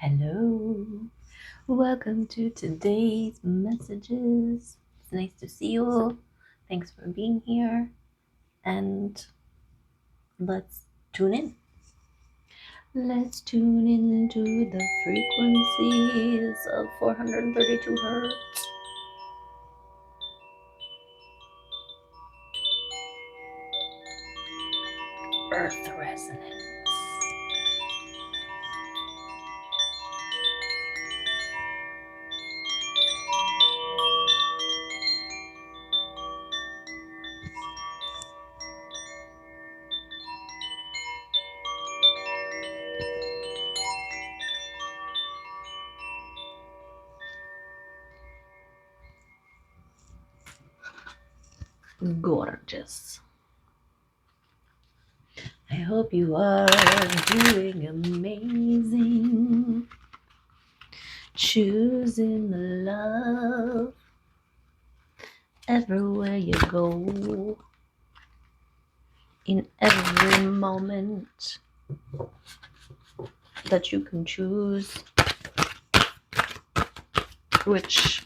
Hello, welcome to today's messages. It's nice to see you all. Thanks for being here, and let's tune in. Let's tune into the frequencies of 432 hertz. Earth resonance. Gorgeous. I hope you are doing amazing. Choosing love everywhere you go, in every moment that you can choose, which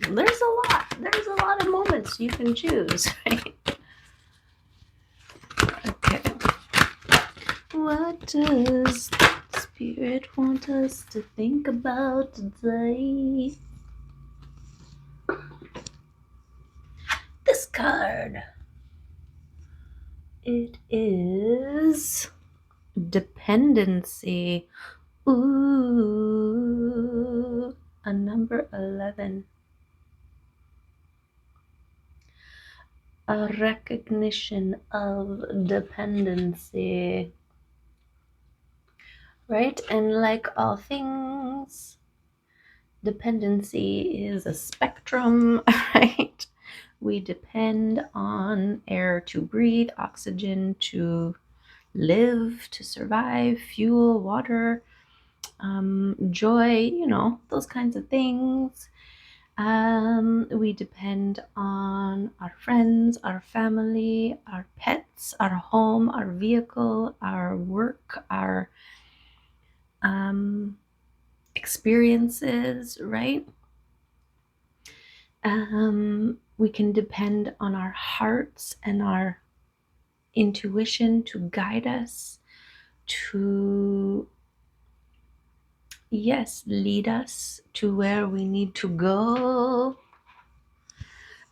there's a lot of moments you can choose, right? Okay. What does Spirit want us to think about today? This card. It is dependency. Ooh, a number 11. A recognition of dependency. Right? And like all things, dependency is a spectrum, right? We depend on air to breathe, oxygen to live, to survive, fuel, water, joy, those kinds of things. We depend on our friends, our family, our pets, our home, our vehicle, our work, our experiences, right? We can depend on our hearts and our intuition to guide us, to, yes, lead us to where we need to go.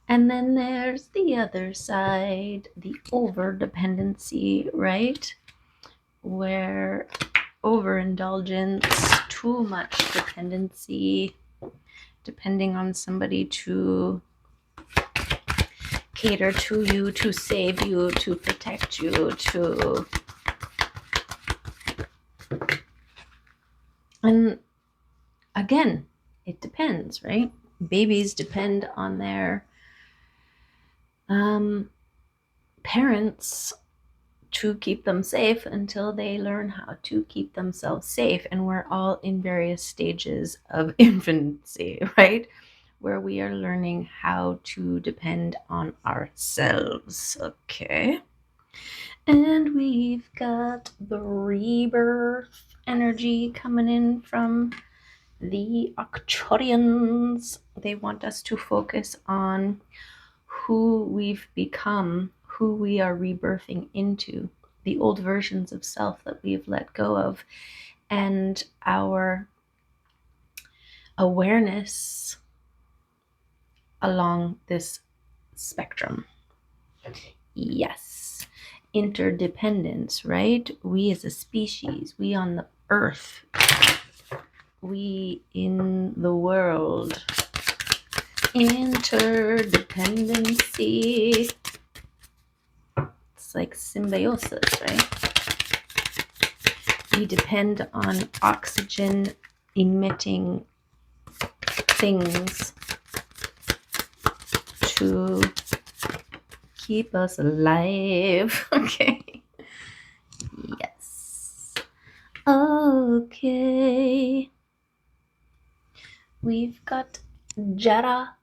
And then there's the other side, the over-dependency, right? Where overindulgence, too much dependency, depending on somebody to cater to you, to save you, to protect you, to... And again, it depends, right? Babies depend on their parents to keep them safe until they learn how to keep themselves safe. And we're all in various stages of infancy, right? Where we are learning how to depend on ourselves. Okay. And we've got the rebirth energy coming in from the Arcturians. They want us to focus on who we've become, who we are rebirthing into, the old versions of self that we've let go of, and our awareness along this spectrum. Yes, interdependence, right? We as a species, we on the earth, we in the world. Interdependency. It's like symbiosis, right? We depend on oxygen emitting things to keep us alive. Okay. Yes. Okay. We've got Jara,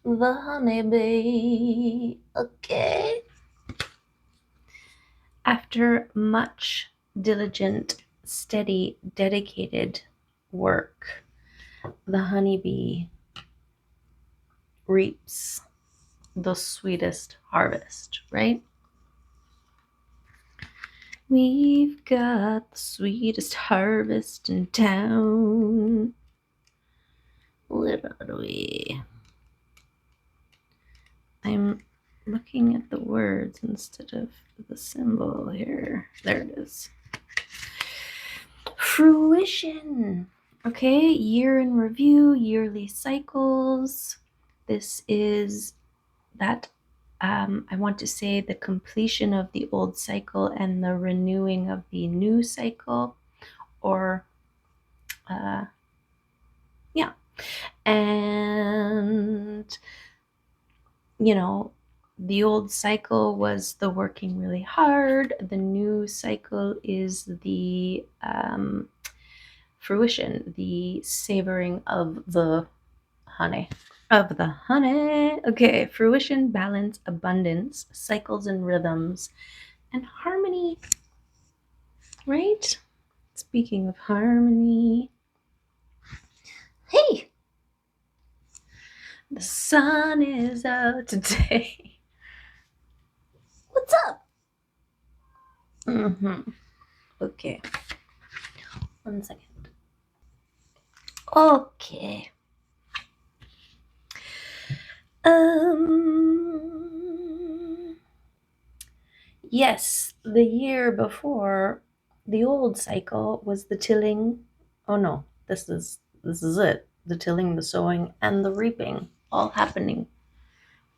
the honeybee. Okay. After much diligent steady, dedicated work, the honeybee reaps the sweetest harvest, right? We've got the sweetest harvest in town. Literally. I'm looking at the words instead of the symbol here. There it is. Fruition. Okay, year in review, yearly cycles. This is that I want to say the completion of the old cycle and the renewing of the new cycle, or yeah. And, you know, the old cycle was the working really hard. The new cycle is the fruition, the savoring of the honey. Of the honey. Okay, fruition, balance, abundance, cycles and rhythms, and harmony, right? Speaking of harmony, hey, the sun is out today. What's up? Okay, 1 second. Okay. Yes, the year before, the old cycle was the tilling. Oh no, this is it. The tilling, the sowing, and the reaping all happening.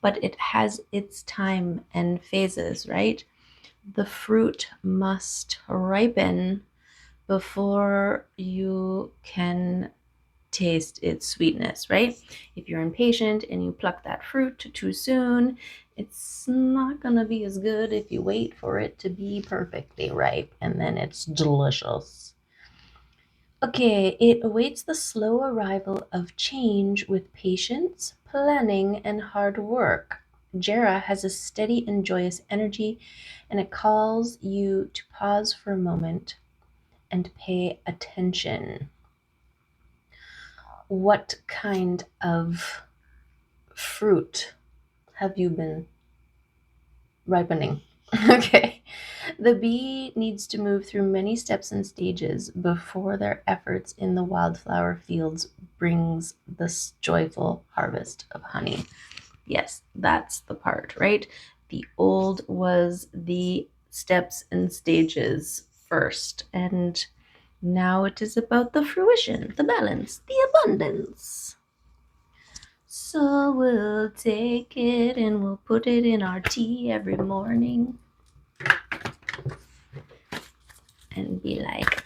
But it has its time and phases, right? The fruit must ripen before you can taste its sweetness, right? If you're impatient and you pluck that fruit too soon, it's not gonna be as good if you wait for it to be perfectly ripe, and then it's delicious. Okay, it awaits the slow arrival of change with patience, planning, and hard work. Jera has a steady and joyous energy, and it calls you to pause for a moment and pay attention. What kind of fruit have you been ripening? Okay. The bee needs to move through many steps and stages before their efforts in the wildflower fields brings this joyful harvest of honey. Yes, that's the part, right? The old was the steps and stages first, and now it is about the fruition, the balance, the abundance. So we'll take it and we'll put it in our tea every morning and be like,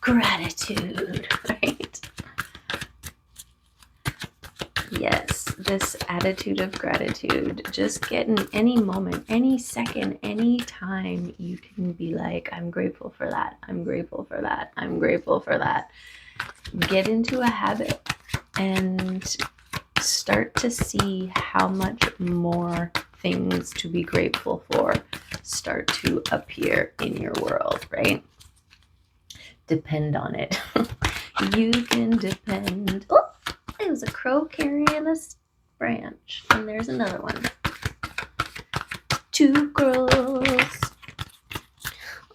gratitude, right? Yes, this attitude of gratitude. Just get in any moment, any second, any time, you can be like, I'm grateful for that. I'm grateful for that. I'm grateful for that. Get into a habit and start to see how much more things to be grateful for start to appear in your world, right? Depend on it. You can depend. Oh, there's a crow carrying a branch, and there's another one. 2 crows.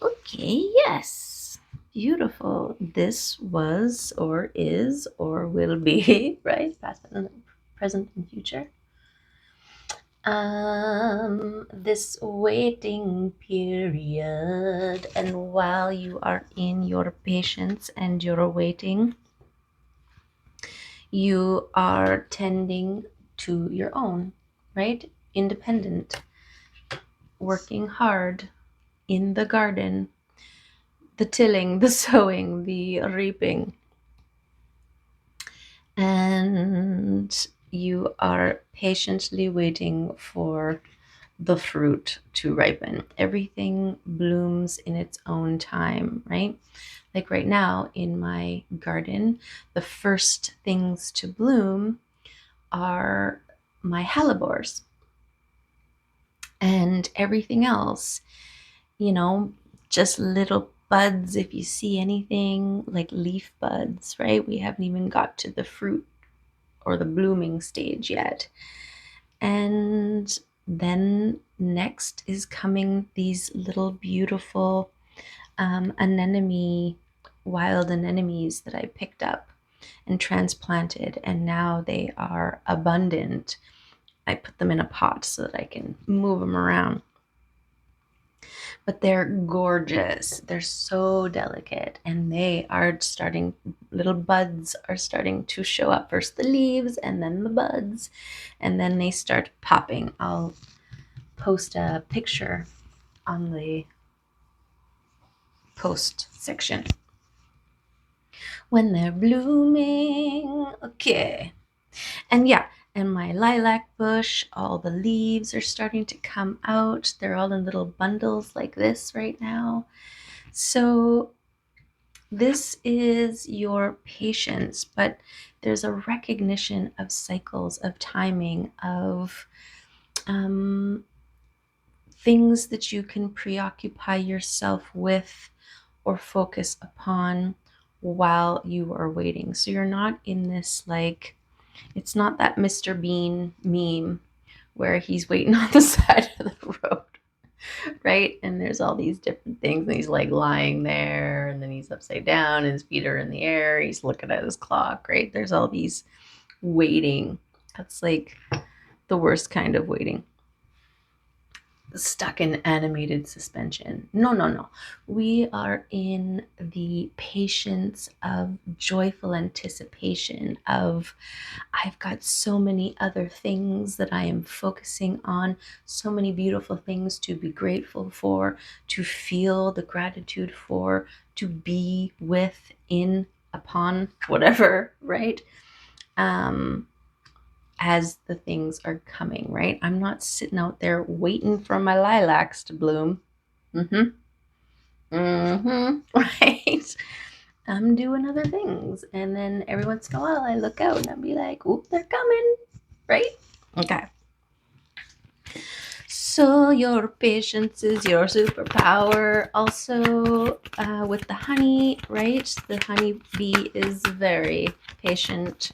Okay, yes. Beautiful. This was or is or will be, right? Past, present, and future. This waiting period, and while you are in your patience and your waiting, you are tending to your own, right? Independent, working hard in the garden, the tilling, the sowing, the reaping. And you are patiently waiting for the fruit to ripen. Everything blooms in its own time, right? Like right now in my garden, the first things to bloom are my hellebores. And everything else, you know, just little buds. If you see anything like leaf buds, right? We haven't even got to the fruit or the blooming stage yet. And then next is coming these little beautiful anemone, wild anemones that I picked up and transplanted, and now they are abundant. I put them in a pot so that I can move them around. But they're gorgeous. They're so delicate, and they are starting, little buds are starting to show up. First the leaves, and then the buds, and then they start popping. I'll post a picture on the post section when they're blooming. Okay. And yeah, and my lilac bush, all the leaves are starting to come out. They're all in little bundles like this right now. So this is your patience, but there's a recognition of cycles, of timing, of things that you can preoccupy yourself with or focus upon while you are waiting. So you're not in this, like, it's not that Mr. Bean meme where he's waiting on the side of the road, right? And there's all these different things, and he's like lying there, and then he's upside down, and his feet are in the air, he's looking at his clock, right? There's all these waiting. That's like the worst kind of waiting. Stuck in animated suspension. No, no, no. We are in the patience of joyful anticipation of, I've got so many other things that I am focusing on, so many beautiful things to be grateful for, to feel the gratitude for, to be with, in, upon, whatever, right? As the things are coming, right? I'm not sitting out there waiting for my lilacs to bloom. Right? I'm doing other things. And then every once in a while I look out and I'll be like, oop, they're coming, right? Okay. So your patience is your superpower. Also, with the honey, right? The honey bee is very patient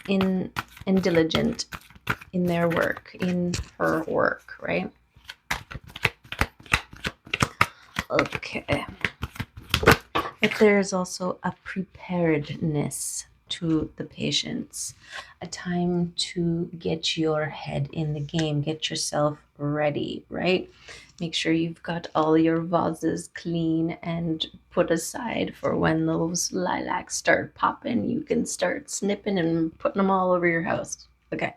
and diligent in their work, in her work, right? Okay. But there's also a preparedness to the patience, a time to get your head in the game, get yourself ready, right? Make sure you've got all your vases clean and put aside for when those lilacs start popping. You can start snipping and putting them all over your house. Okay.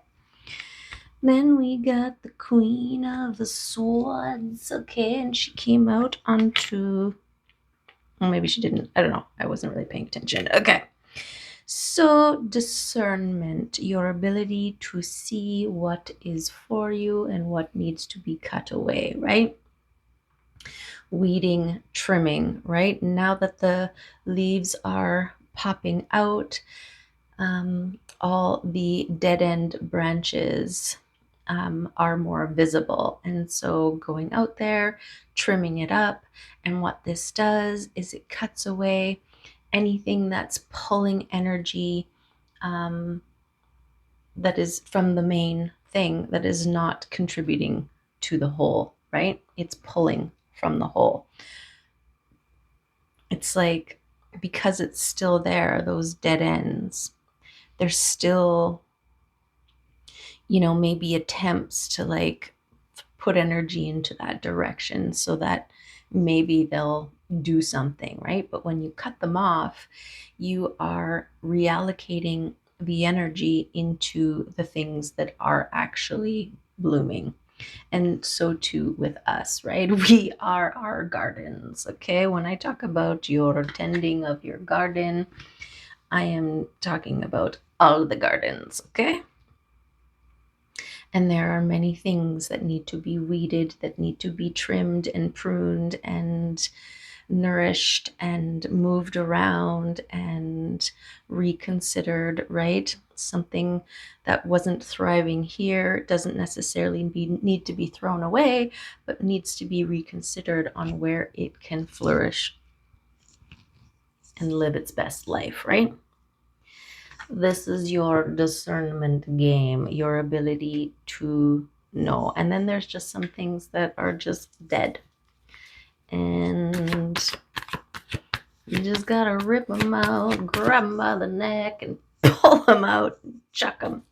Then we got the Queen of the Swords, okay, and she came out onto, well, maybe she didn't, I don't know, I wasn't really paying attention. Okay, so discernment, your ability to see what is for you and what needs to be cut away, right? Weeding, trimming, right? Now that the leaves are popping out, all the dead end branches are more visible. And so going out there, trimming it up. And what this does is it cuts away anything that's pulling energy that is from the main thing that is not contributing to the whole, right? It's pulling from the whole. It's like, because it's still there, those dead ends, there's still, maybe attempts to like put energy into that direction so that maybe they'll do something, right? But when you cut them off, you are reallocating the energy into the things that are actually blooming. And so too with us, right? We are our gardens, okay? When I talk about your tending of your garden, I am talking about all the gardens, okay? And there are many things that need to be weeded, that need to be trimmed and pruned and nourished and moved around and reconsidered, right? Something that wasn't thriving here doesn't necessarily need to be thrown away, but needs to be reconsidered on where it can flourish and live its best life, right? This is your discernment game, your ability to know. And then there's just some things that are just dead. And you just gotta rip them out, grab them by the neck, and pull them out, and chuck them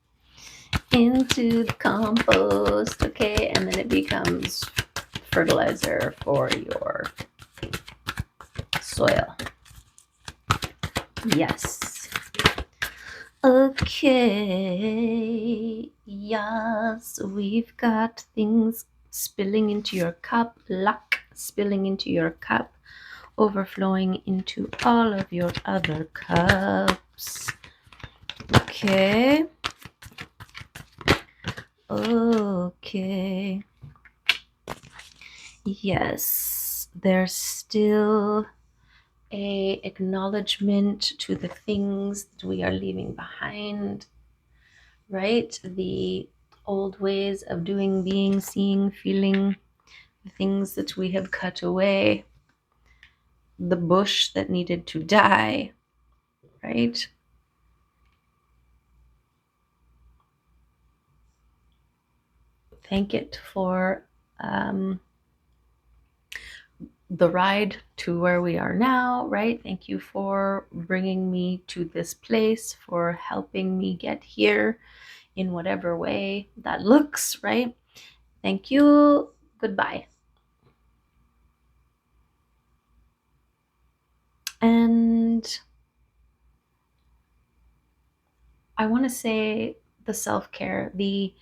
into the compost, okay? And then it becomes fertilizer for your soil. Yes. Okay. Yes, we've got things spilling into your cup, luck spilling into your cup, overflowing into all of your other cups. Okay. Okay. Yes, there's still a acknowledgement to the things that we are leaving behind, right? The old ways of doing, being, seeing, feeling, the things that we have cut away, the bush that needed to die, right? Thank it for the ride to where we are now, right? Thank you for bringing me to this place, for helping me get here in whatever way that looks, right? Thank you. Goodbye. And I want to say the self-care, the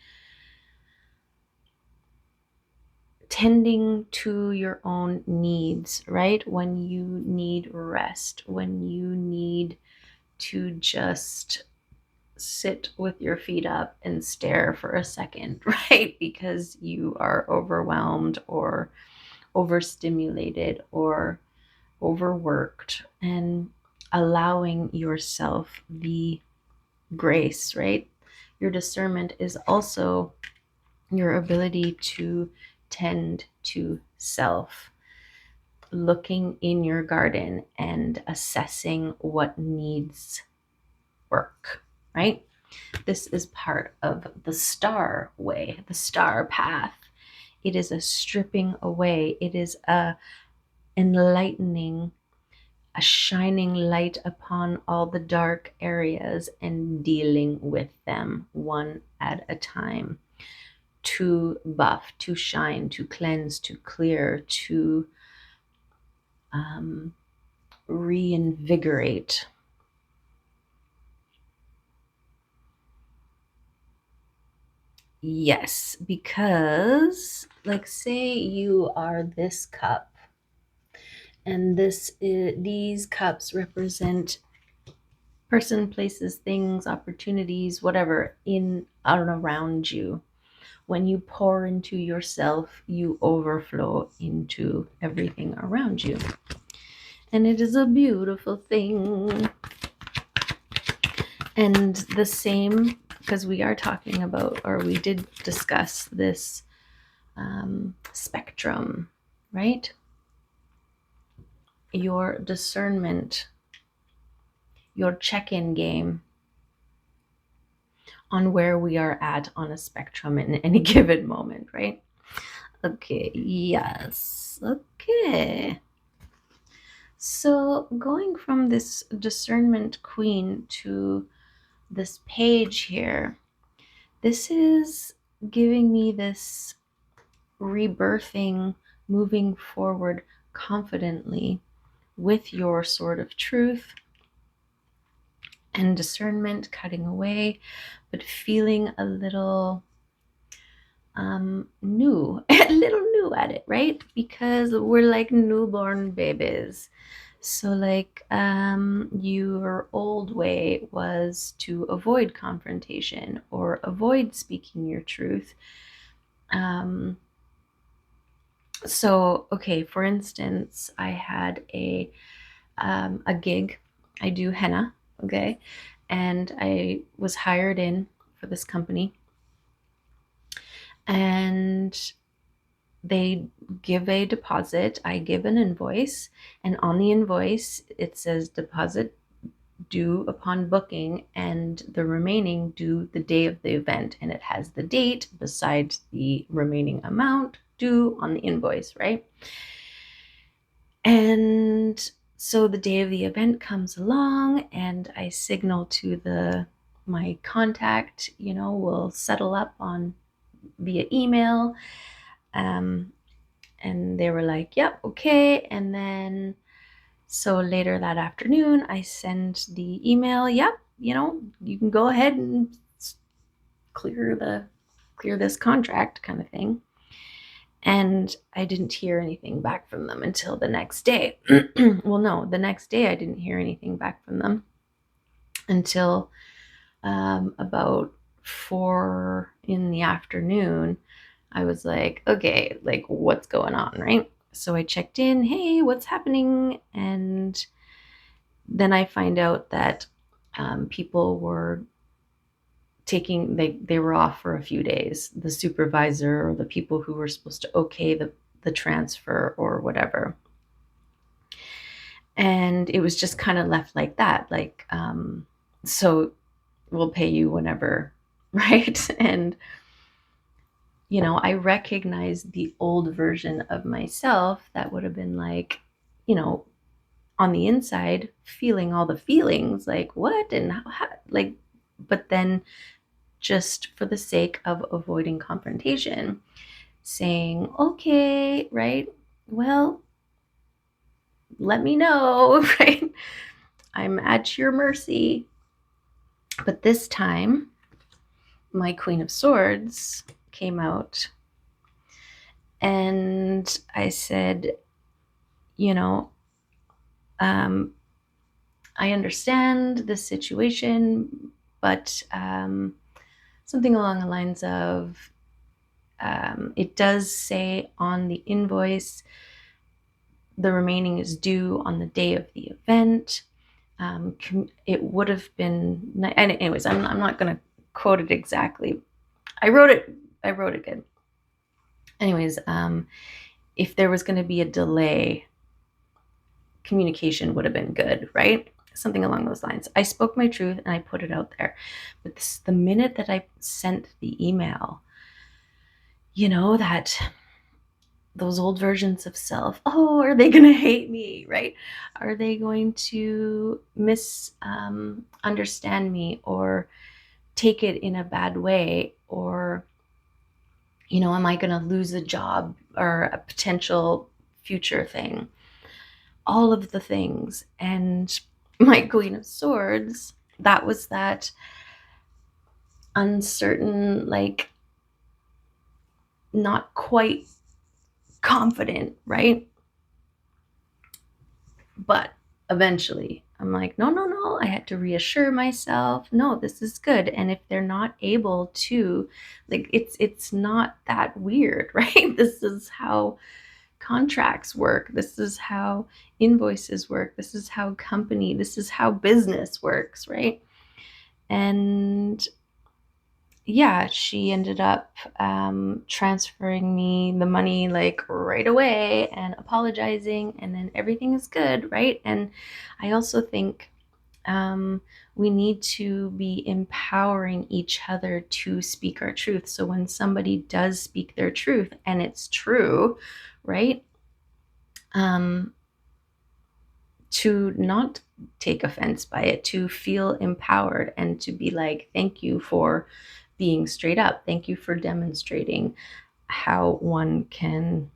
tending to your own needs, right? When you need rest, when you need to just sit with your feet up and stare for a second, right? Because you are overwhelmed or overstimulated or overworked, and allowing yourself the grace, right? Your discernment is also your ability to tend to self, looking in your garden and assessing what needs work, right? This is part of the star way, the star path. It is a stripping away, it is a enlightening, a shining light upon all the dark areas and dealing with them one at a time, to buff, to shine, to cleanse, to clear, to reinvigorate. Yes, because like say you are this cup, and these cups represent person, places, things, opportunities, whatever in and around you. When you pour into yourself, you overflow into everything around you. And it is a beautiful thing. And the same, because we are talking about, or we did discuss this spectrum, right? Your discernment, your check-in game on where we are at on a spectrum in any given moment, right? Okay, yes. Okay. So going from this discernment queen to this page here, this is giving me this rebirthing, moving forward confidently with your sword of truth and discernment, cutting away, but feeling a little new, a little new at it, right? Because we're like newborn babies. So like your old way was to avoid confrontation or avoid speaking your truth, So, okay, for instance, I had a gig. I do henna, okay, and I was hired in for this company, and they give a deposit. I give an invoice, and on the invoice it says deposit due upon booking, and the remaining due the day of the event, and it has the date beside the remaining amount due on the invoice, right? And so the day of the event comes along, and I signal to the my contact, we'll settle up on via email. Um, and they were like, yep, okay. And then so later that afternoon, I send the email, yep, you can go ahead and clear this contract kind of thing. And I didn't hear anything back from them until the next day. Well, no, the next day I didn't hear anything back from them until about 4 in the afternoon. I was like, okay, like what's going on, right? So I checked in, hey, what's happening? And then I find out that people were they were off for a few days. The supervisor or the people who were supposed to okay the transfer or whatever. And it was just kind of left like that, like, so we'll pay you whenever, right? And I recognize the old version of myself that would have been like, on the inside feeling all the feelings, like what and how, like, but then just for the sake of avoiding confrontation, saying, okay, right, well, let me know, right? I'm at your mercy. But this time, my Queen of Swords came out, and I said, I understand this situation, but something along the lines of, it does say on the invoice the remaining is due on the day of the event. It would have been, and anyways, I'm not going to quote it exactly. I wrote it good. Anyways, if there was going to be a delay, communication would have been good, right? Something along those lines. I spoke my truth and I put it out there. But the minute that I sent the email, that those old versions of self, oh, are they going to hate me, right? Are they going to misunderstand me or take it in a bad way? Or, am I going to lose a job or a potential future thing? All of the things. And my Queen of Swords, that was that uncertain, like not quite confident, right? But eventually I'm like, no, no, no. I had to reassure myself, no, this is good. And if they're not able to, like, it's not that weird, right? This is how contracts work. This is how invoices work. This is how business works, right? And yeah, she ended up transferring me the money like right away and apologizing, and then everything is good, right? And I also think we need to be empowering each other to speak our truth. So when somebody does speak their truth and it's true, right? To not take offense by it, to feel empowered, and to be like, thank you for being straight up. Thank you for demonstrating how one can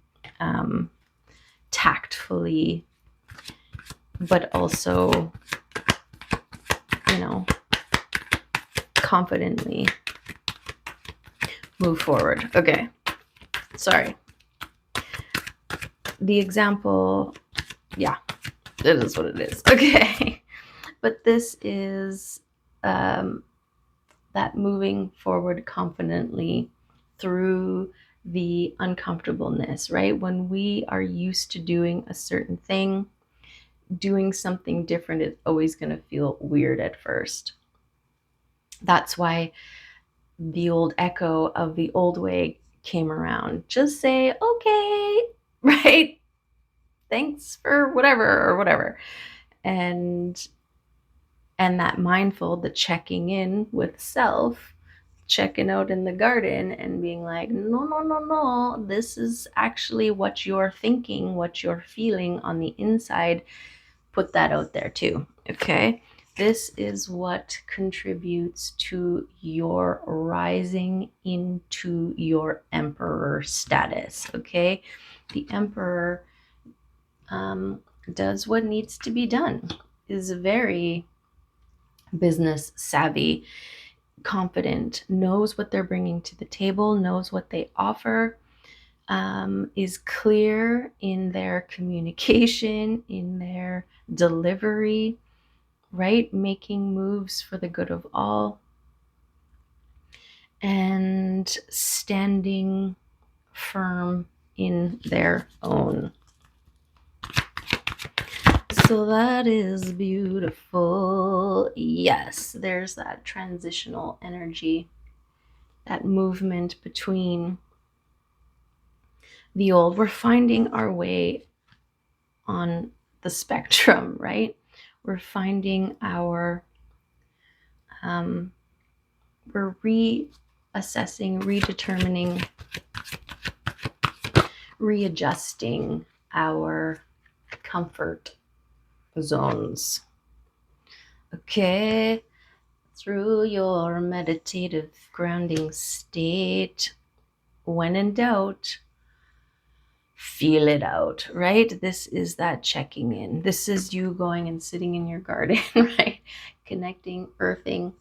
tactfully, but also, confidently move forward. Okay, sorry. The example, yeah, it is what it is. Okay, but this is that moving forward confidently through the uncomfortableness, right? When we are used to doing a certain thing, doing something different is always going to feel weird at first. That's why the old echo of the old way came around. Just say, okay, right? Thanks for whatever or whatever. And that mindful, the checking in with self, checking out in the garden and being like, no, no, no, no, this is actually what you're thinking, what you're feeling on the inside. Put that out there too. Okay. This is what contributes to your rising into your emperor status. Okay. The emperor does what needs to be done, is very business savvy, confident, knows what they're bringing to the table, knows what they offer, is clear in their communication, in their delivery, right? Making moves for the good of all and standing firm in their own. So that is beautiful. Yes, there's that transitional energy, that movement between the old. We're finding our way on the spectrum, right? We're finding our, we're reassessing, redetermining, readjusting our comfort zones. Okay, through your meditative grounding state, when in doubt, feel it out, right? This is that checking in. This is you going and sitting in your garden, right? Connecting, earthing,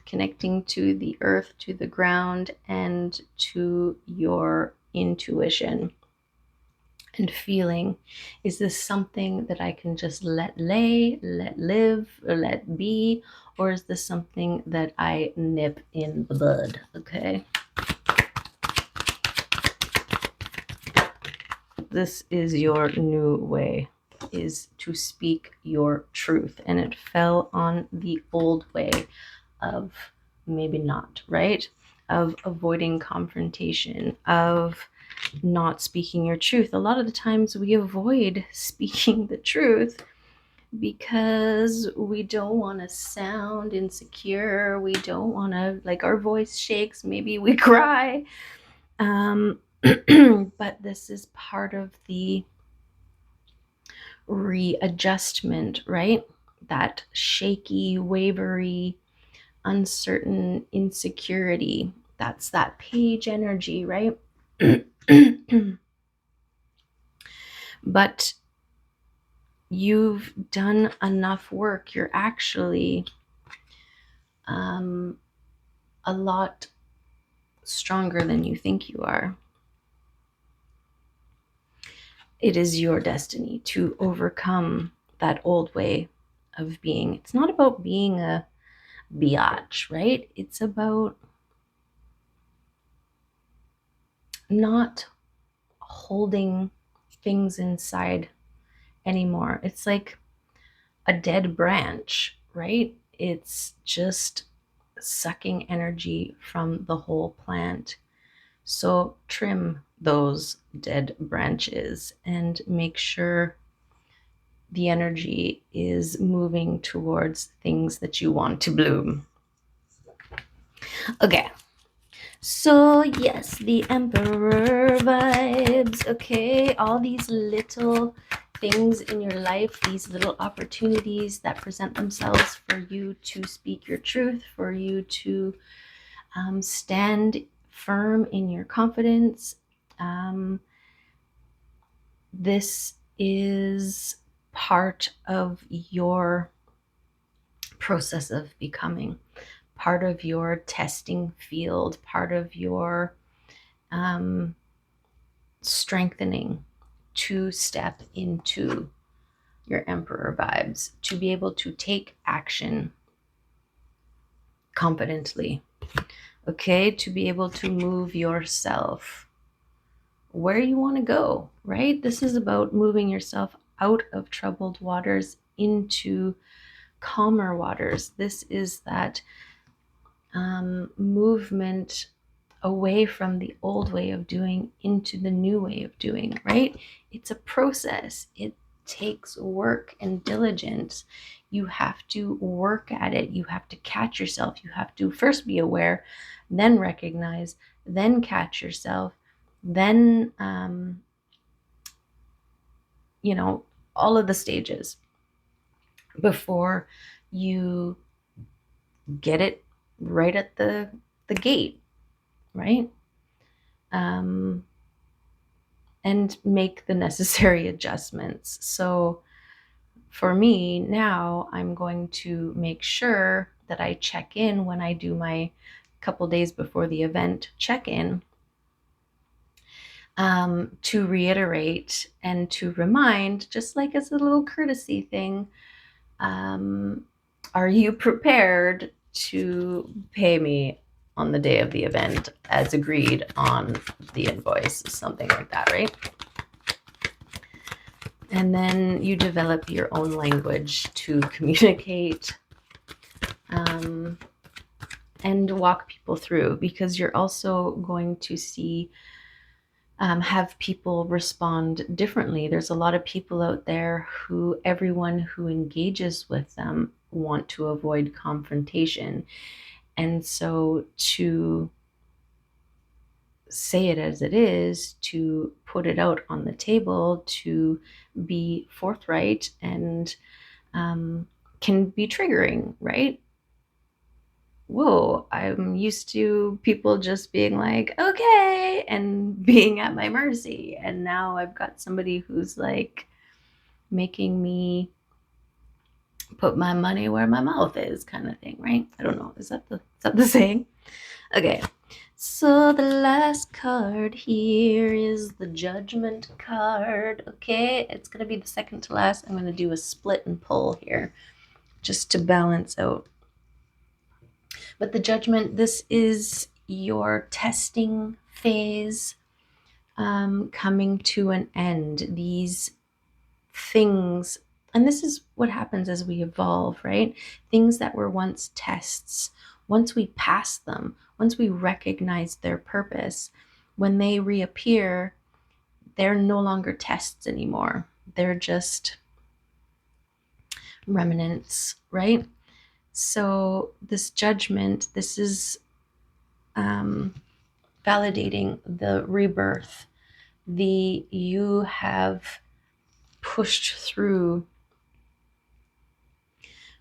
connecting to the earth, to the ground, and to your intuition. And feeling, is this something that I can just let lay, let live, or let be? Or is this something that I nip in the bud? Okay. This is your new way, is to speak your truth. And it fell on the old way of maybe not, right? Of avoiding confrontation, of not speaking your truth. A lot of the times we avoid speaking the truth because we don't want to sound insecure. We don't want to, like, our voice shakes, maybe we cry. But this is part of the readjustment, right? That shaky, wavery, uncertain insecurity. That's that page energy, right? But you've done enough work. You're actually a lot stronger than you think you are. It is your destiny to overcome that old way of being. It's not about being a biatch, right? It's about not holding things inside anymore. It's like a dead branch, right? It's just sucking energy from the whole plant. So trim those dead branches and make sure the energy is moving towards things that you want to bloom. Okay. So yes, the emperor vibes. Okay, all these little things in your life, these little opportunities that present themselves for you to speak your truth, for you to stand firm in your confidence. This is part of your process of becoming, part of your testing field, part of your strengthening to step into your emperor vibes, to be able to take action confidently, okay, to be able to move yourself where you want to go, right? This is about moving yourself out of troubled waters into calmer waters. This is that movement away from the old way of doing into the new way of doing, right? It's a process. It takes work and diligence. You have to work at it. You have to catch yourself. You have to first be aware, then recognize, then catch yourself, then, all of the stages before you get it right at the gate, right? And make the necessary adjustments. So for me now, I'm going to make sure that I check in when I do my couple days before the event check-in, to reiterate and to remind, just like as a little courtesy thing, are you prepared to pay me on the day of the event as agreed on the invoice, something like that, right? And then you develop your own language to communicate, and walk people through, because you're also going to see, have people respond differently. There's a lot of people out there who, everyone who engages with them, want to avoid confrontation. And so to say it as it is, to put it out on the table, to be forthright, and can be triggering, right? Whoa, I'm used to people just being like, okay, and being at my mercy. And now I've got somebody who's like making me put my money where my mouth is, kind of thing, right? I don't know. Is that the saying? Okay. So the last card here is the Judgment card. Okay, it's going to be the second to last. I'm going to do a split and pull here just to balance out. But the Judgment, this is your testing phase coming to an end. These things, and this is what happens as we evolve, right? Things that were once tests, once we pass them, once we recognize their purpose, when they reappear, they're no longer tests anymore. They're just remnants, right? So this Judgment, this is validating the rebirth. You have pushed through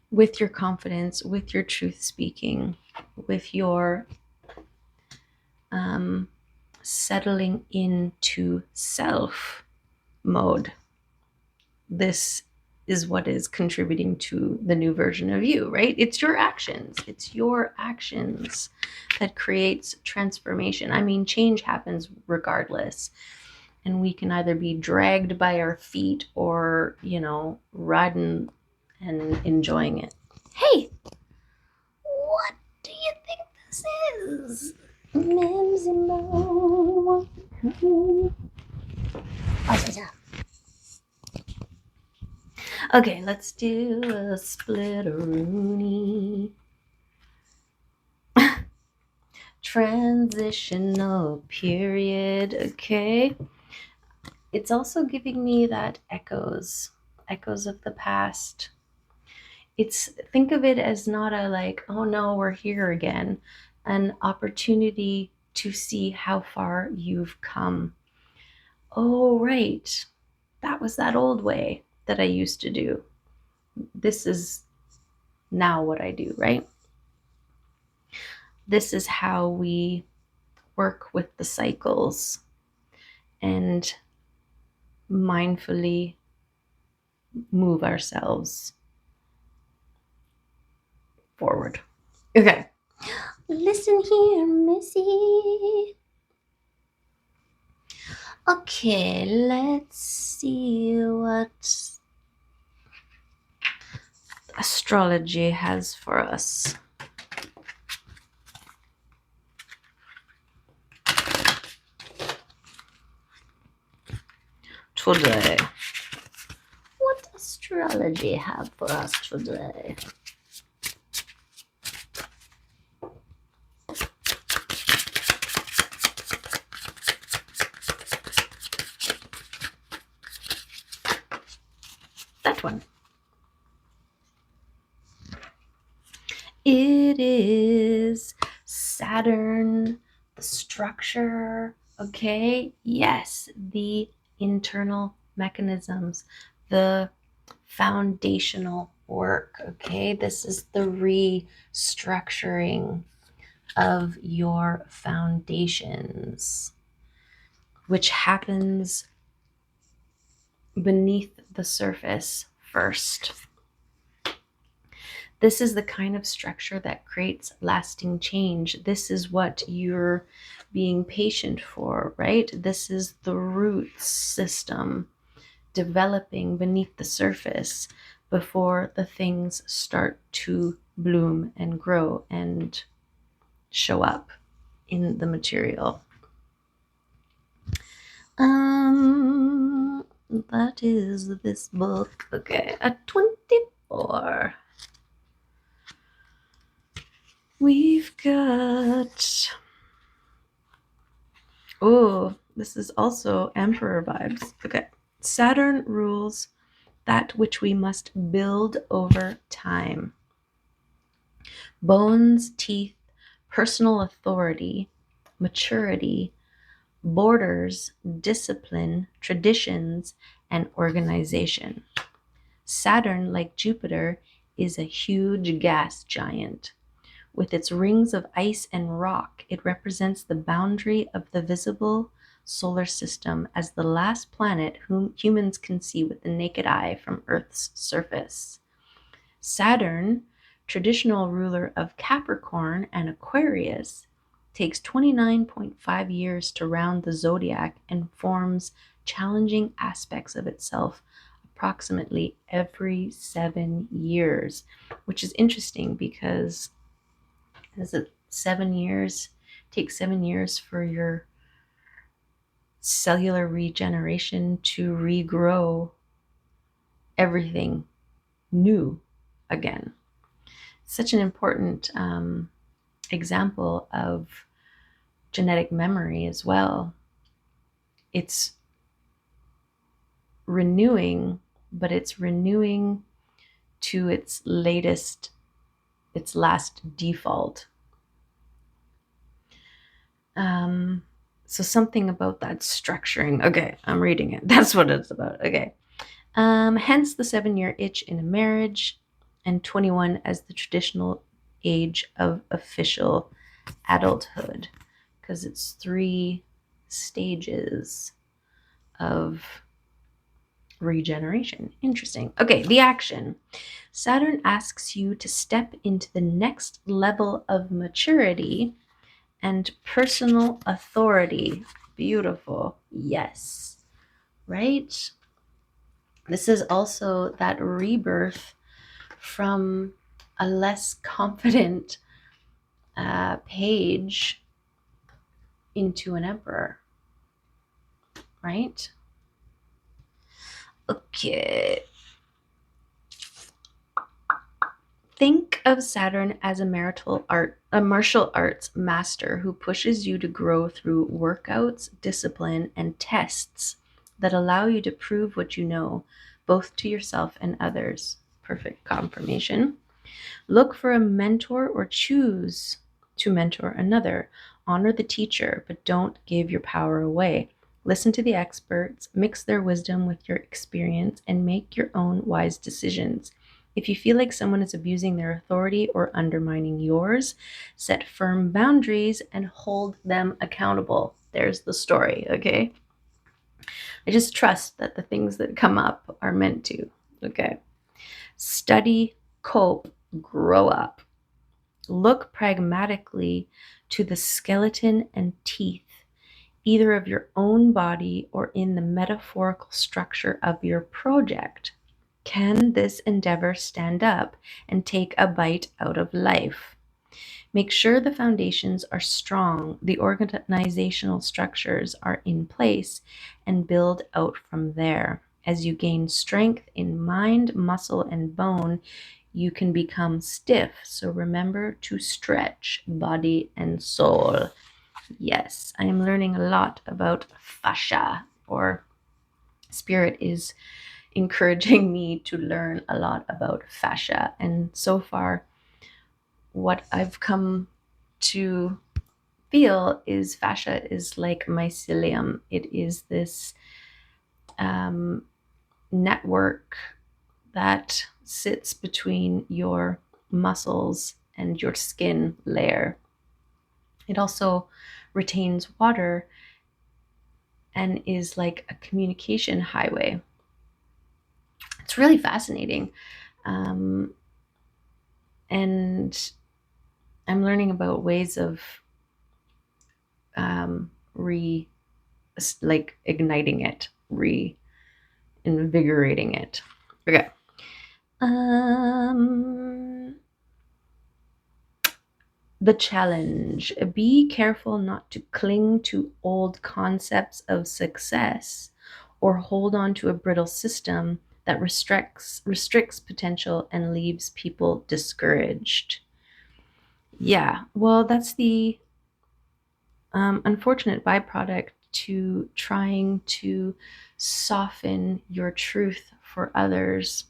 with your confidence, with your truth speaking, with your settling into self mode. This is what is contributing to the new version of you, right? It's your actions. It's your actions that creates transformation. I mean, change happens regardless. And we can either be dragged by our feet or, riding and enjoying it. Hey, what do you think this is? Mimsy Mo. Okay, let's do a splitteroonie. Transitional period, okay? It's also giving me that echoes of the past. Think of it as not a like, oh no, we're here again, an opportunity to see how far you've come. Oh, right. That was that old way that I used to do. This is now what I do, right? This is how we work with the cycles and mindfully move ourselves forward. Okay. Listen here, Missy. Okay, let's see what astrology has for us. today? What astrology have for us today? That one. It is Saturn, the structure, okay? Yes, the internal mechanisms, the foundational work, okay? This is the restructuring of your foundations, which happens beneath the surface first. This is the kind of structure that creates lasting change. This is what you're being patient for, right? This is the root system developing beneath the surface before the things start to bloom and grow and show up in the material. That is this book. Okay, a 24. We've got, oh, this is also Emperor vibes. Okay. Saturn rules that which we must build over time. Bones, teeth, personal authority, maturity, borders, discipline, traditions, and organization. Saturn, like Jupiter, is a huge gas giant. With its rings of ice and rock, it represents the boundary of the visible solar system as the last planet whom humans can see with the naked eye from Earth's surface. Saturn, traditional ruler of Capricorn and Aquarius, takes 29.5 years to round the zodiac and forms challenging aspects of itself approximately every 7 years, which is interesting because is it 7 years? Takes 7 years for your cellular regeneration to regrow everything new again. Such an important example of genetic memory as well. It's renewing, but it's renewing to its last default. So something about that structuring. Okay, I'm reading it. That's what it's about. Okay. Hence the 7-year itch in a marriage, and 21 as the traditional age of official adulthood, because it's 3 stages of regeneration. Interesting. Okay, the action. Saturn asks you to step into the next level of maturity and personal authority. Beautiful. Yes. Right? This is also that rebirth from a less confident page into an emperor. Right? Okay. Think of Saturn as a martial arts master who pushes you to grow through workouts, discipline, and tests that allow you to prove what you know, both to yourself and others. Perfect confirmation. Look for a mentor or choose to mentor another. Honor the teacher, but don't give your power away. Listen to the experts, mix their wisdom with your experience, and make your own wise decisions. If you feel like someone is abusing their authority or undermining yours, set firm boundaries and hold them accountable. There's the story, okay? I just trust that the things that come up are meant to, okay? Study, cope, grow up. Look pragmatically to the skeleton and teeth, either of your own body or in the metaphorical structure of your project. Can this endeavor stand up and take a bite out of life? Make sure the foundations are strong, the organizational structures are in place, and build out from there. As you gain strength in mind, muscle, and bone, you can become stiff. So remember to stretch body and soul. Yes, I am learning a lot about fascia, or spirit is encouraging me to learn a lot about fascia. And so far, what I've come to feel is fascia is like mycelium. It is this network that sits between your muscles and your skin layer. It also retains water and is like a communication highway. It's really fascinating. And I'm learning about ways of igniting it, reinvigorating it. Okay. The challenge. Be careful not to cling to old concepts of success or hold on to a brittle system that restricts potential and leaves people discouraged. Yeah, well, that's the unfortunate byproduct to trying to soften your truth for others.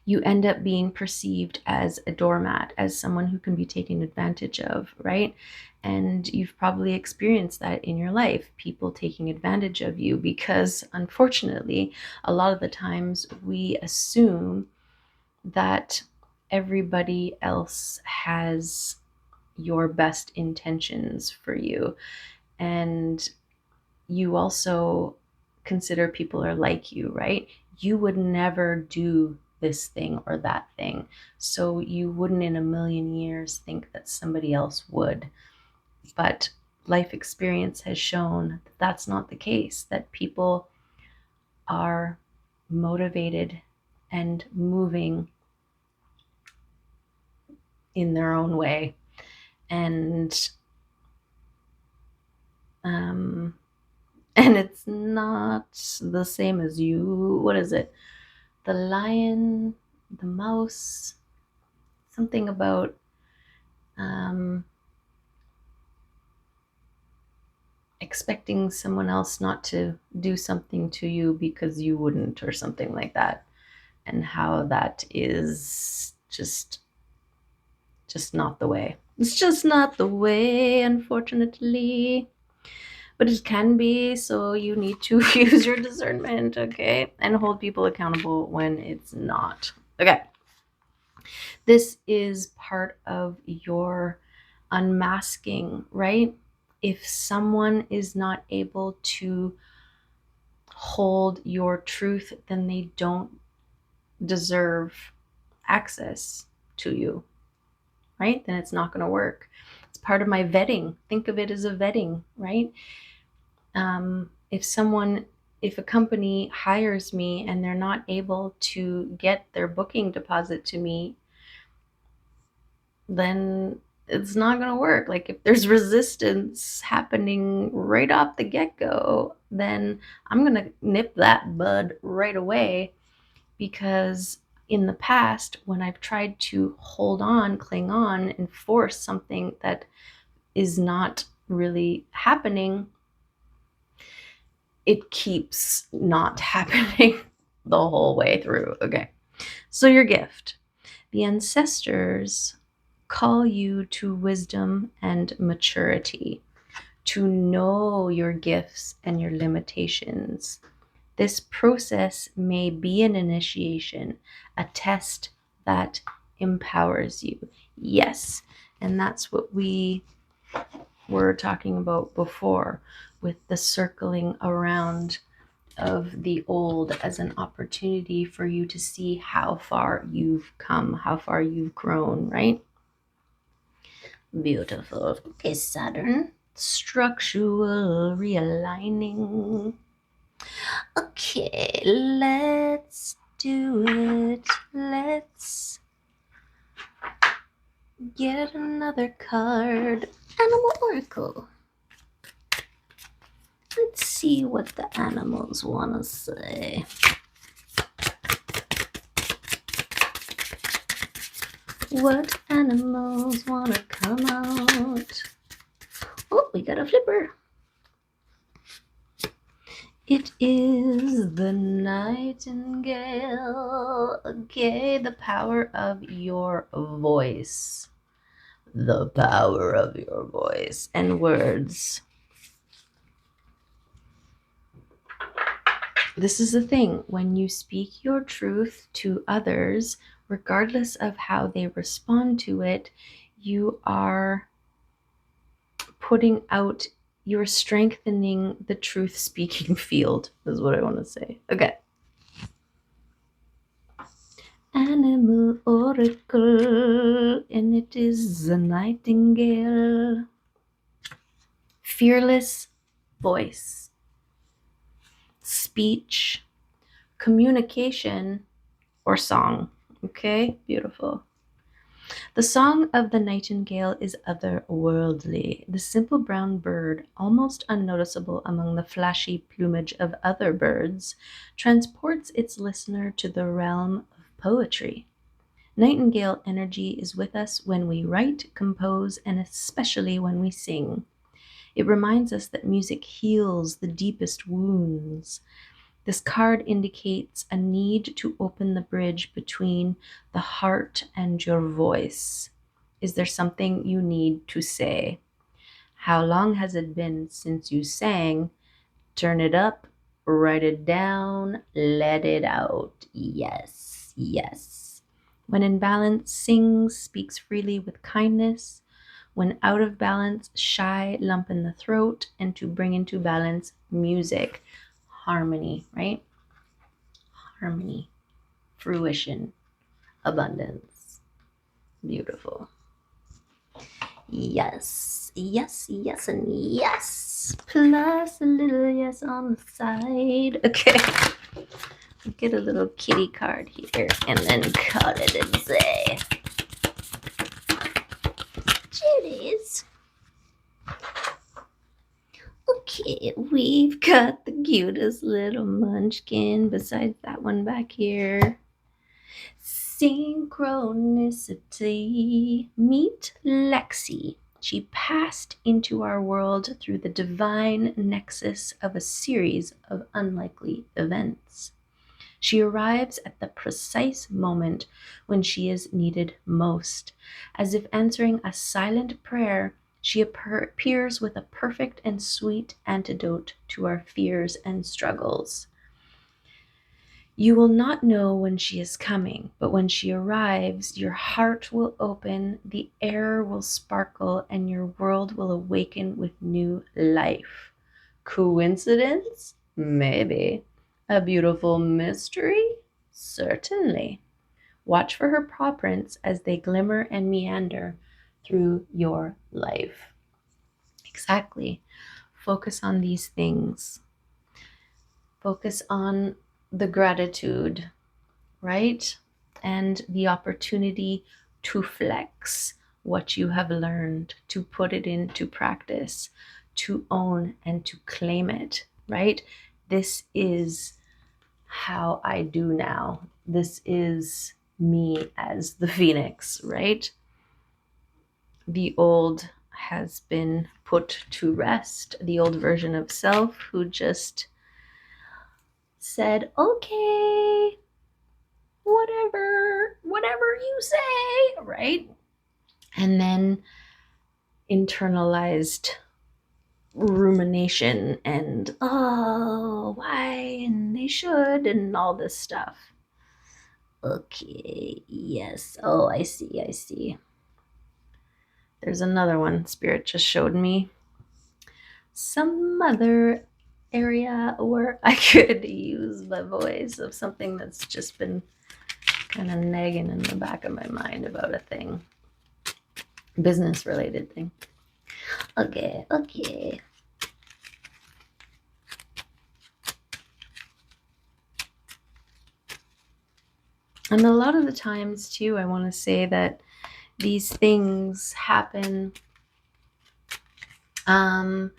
You end up being perceived as a doormat, as someone who can be taken advantage of, right? And you've probably experienced that in your life, people taking advantage of you, because unfortunately, a lot of the times we assume that everybody else has your best intentions for you. And you also consider people are like you, right? You would never do this thing or that thing. So you wouldn't in a million years think that somebody else would. But life experience has shown that that's not the case, that people are motivated and moving in their own way. And it's not the same as you. What is it? The lion, the mouse, something about expecting someone else not to do something to you because you wouldn't, or something like that. And how that is just not the way. It's just not the way, unfortunately. But it can be, so you need to use your discernment, okay? And hold people accountable when it's not. Okay. This is part of your unmasking, right? If someone is not able to hold your truth, then they don't deserve access to you, right? Then it's not going to work. It's part of my vetting. Think of it as a vetting, right? If a company hires me and they're not able to get their booking deposit to me, then it's not going to work. Like, if there's resistance happening right off the get-go, then I'm going to nip that bud right away. Because in the past, when I've tried to hold on, cling on, and force something that is not really happening, it keeps not happening the whole way through. Okay. So your gift. The ancestors call you to wisdom and maturity, to know your gifts and your limitations. This process may be an initiation, a test that empowers you. Yes. And that's what we were talking about before, with the circling around of the old as an opportunity for you to see how far you've come, how far you've grown, right? Beautiful. Okay, Saturn. Structural realigning. Okay, let's do it. Let's get another card. Animal Oracle. Let's see what the animals want to say. What animals want to come out? Oh, we got a flipper. It is the nightingale. Okay, the power of your voice. The power of your voice and words. This is the thing. When you speak your truth to others, regardless of how they respond to it, you are putting out, you're strengthening the truth speaking field, is what I want to say. Okay. Animal Oracle, and it is the nightingale. Fearless voice, speech, communication, or song. Okay, beautiful. The song of the nightingale is otherworldly. The simple brown bird, almost unnoticeable among the flashy plumage of other birds, transports its listener to the realm of poetry. Nightingale energy is with us when we write, compose, and especially when we sing. It reminds us that music heals the deepest wounds. This card indicates a need to open the bridge between the heart and your voice. Is there something you need to say? How long has it been since you sang? Turn it up, write it down, let it out. Yes, yes. When in balance, sings, speaks freely with kindness. When out of balance, shy, lump in the throat, and to bring into balance, music, harmony, right? Harmony, fruition, abundance. Beautiful. Yes, yes, yes, and yes. Plus a little yes on the side. Okay. Get a little kitty card here and then cut it and say, Judy's. Okay, we've got the cutest little munchkin besides that one back here. Synchronicity. Meet Lexi. She passed into our world through the divine nexus of a series of unlikely events. She arrives at the precise moment when she is needed most. As if answering a silent prayer, she appears with a perfect and sweet antidote to our fears and struggles. You will not know when she is coming, but when she arrives, your heart will open, the air will sparkle, and your world will awaken with new life. Coincidence? Maybe. A beautiful mystery? Certainly. Watch for her paw prints as they glimmer and meander through your life. Exactly. Focus on these things. Focus on the gratitude, right? And the opportunity to flex what you have learned, to put it into practice, to own and to claim it, right? This is how I do now. This is me as the phoenix, right? The old has been put to rest, the old version of self who just said, okay, whatever you say, right? And then internalized rumination and, oh, why, and they should, and all this stuff. Okay, yes. Oh, I see. There's another one Spirit just showed me. Some other area where I could use my voice of something that's just been kind of nagging in the back of my mind about a thing. Business related thing. Okay. And a lot of the times too, I want to say that these things happen. Um,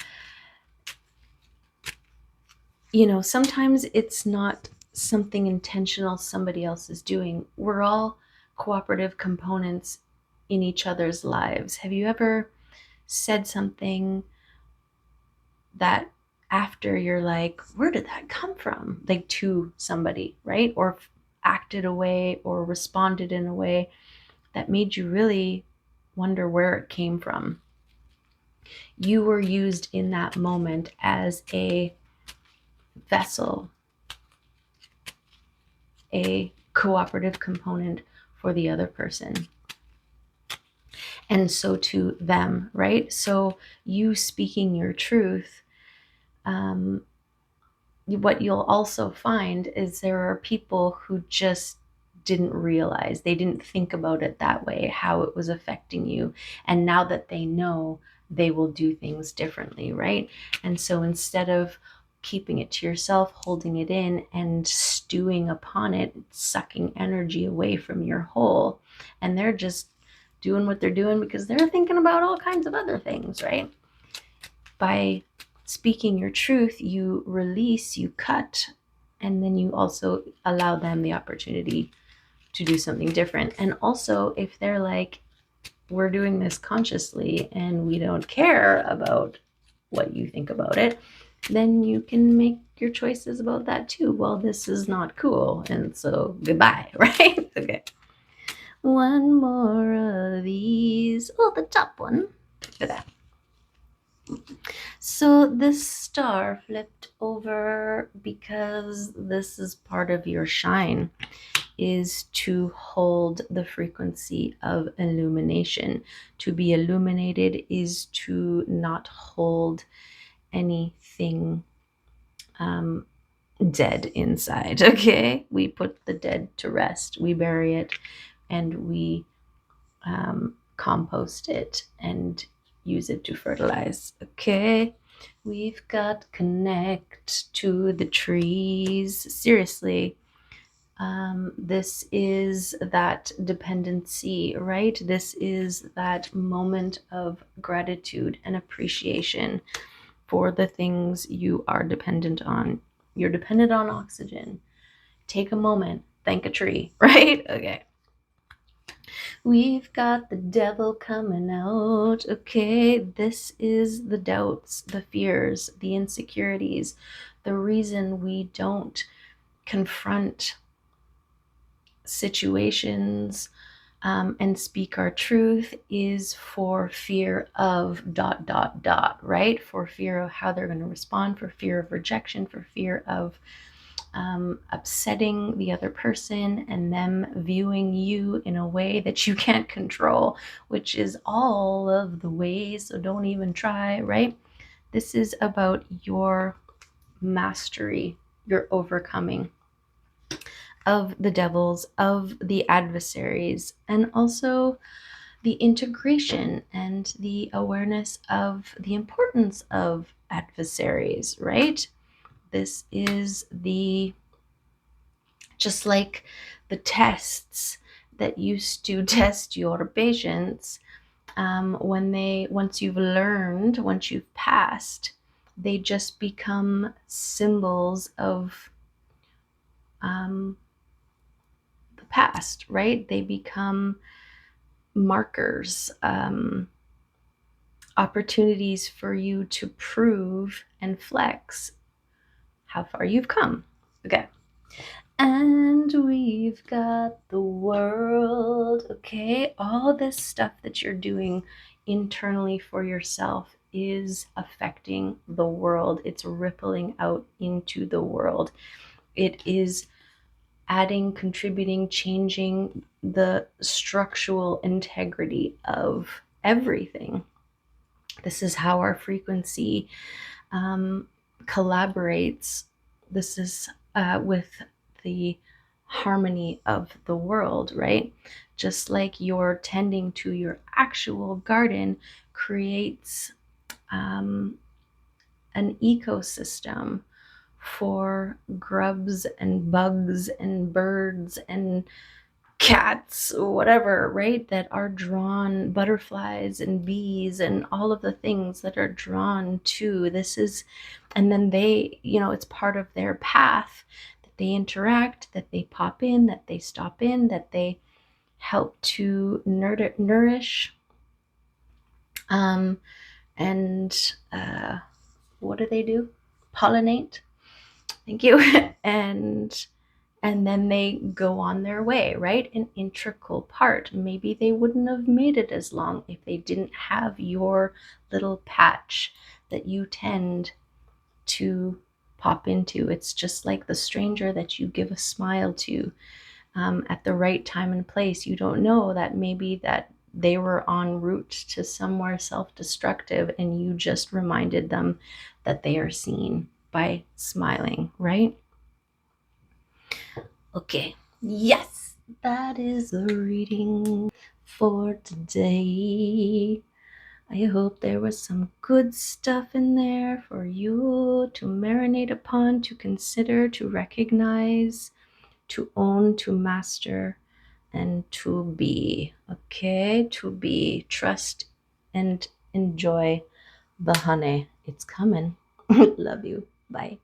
sometimes it's not something intentional somebody else is doing. We're all cooperative components in each other's lives. Have you ever said something that after you're like, where did that come from? Like to somebody, right? Or acted a way or responded in a way that made you really wonder where it came from. You were used in that moment as a vessel, a cooperative component for the other person. And so to them, right? So you speaking your truth, what you'll also find is there are people who just didn't realize, they didn't think about it that way, how it was affecting you. And now that they know, they will do things differently, right? And so instead of keeping it to yourself, holding it in and stewing upon it, sucking energy away from your whole, and they're just doing what they're doing because they're thinking about all kinds of other things, right? By speaking your truth, you release, you cut, and then you also allow them the opportunity to do something different. And also, if they're like, we're doing this consciously and we don't care about what you think about it, then you can make your choices about that too. Well, this is not cool, and so goodbye, right? Okay. One more of these. Oh, the top one. Look at that. So this star flipped over because this is part of your shine, is to hold the frequency of illumination. To be illuminated is to not hold anything dead inside, okay? We put the dead to rest, we bury it, and we compost it and use it to fertilize, okay? We've got connect to the trees. Seriously, this is that dependency, right? This is that moment of gratitude and appreciation for the things you are dependent on. You're dependent on oxygen. Take a moment, thank a tree, right? Okay. We've got the devil coming out. Okay, this is the doubts, the fears, the insecurities. The reason we don't confront situations and speak our truth is for fear of dot, dot, dot, right? For fear of how they're going to respond, for fear of rejection, for fear of upsetting the other person and them viewing you in a way that you can't control, which is all of the ways, so don't even try, right? This is about your mastery, your overcoming of the devils, of the adversaries, and also the integration and the awareness of the importance of adversaries, right? This is the just like the tests that used to test your patients, once you've learned, once you've passed, they just become symbols of the past, right? They become markers, opportunities for you to prove and flex how far you've come. Okay. And we've got the world, okay? All this stuff that you're doing internally for yourself is affecting the world. It's rippling out into the world. It is adding, contributing, changing the structural integrity of everything. This is how our frequency collaborates. This is with the harmony of the world, right? Just like you're tending to your actual garden creates an ecosystem for grubs and bugs and birds and cats, whatever, right? That are drawn, butterflies and bees and all of the things that are drawn to this is, and then they, it's part of their path that they interact, that they pop in, that they stop in, that they help to nourish. Um, and what do they do? Pollinate. Thank you. and and then they go on their way, right? An integral part. Maybe they wouldn't have made it as long if they didn't have your little patch that you tend to pop into. It's just like the stranger that you give a smile to at the right time and place. You don't know that maybe that they were en route to somewhere self-destructive and you just reminded them that they are seen by smiling, right? Okay, yes, that is the reading for today. I hope there was some good stuff in there for you to marinate upon, to consider, to recognize, to own, to master, and to be. Okay, to be. Trust and enjoy the honey. It's coming. Love you. Bye.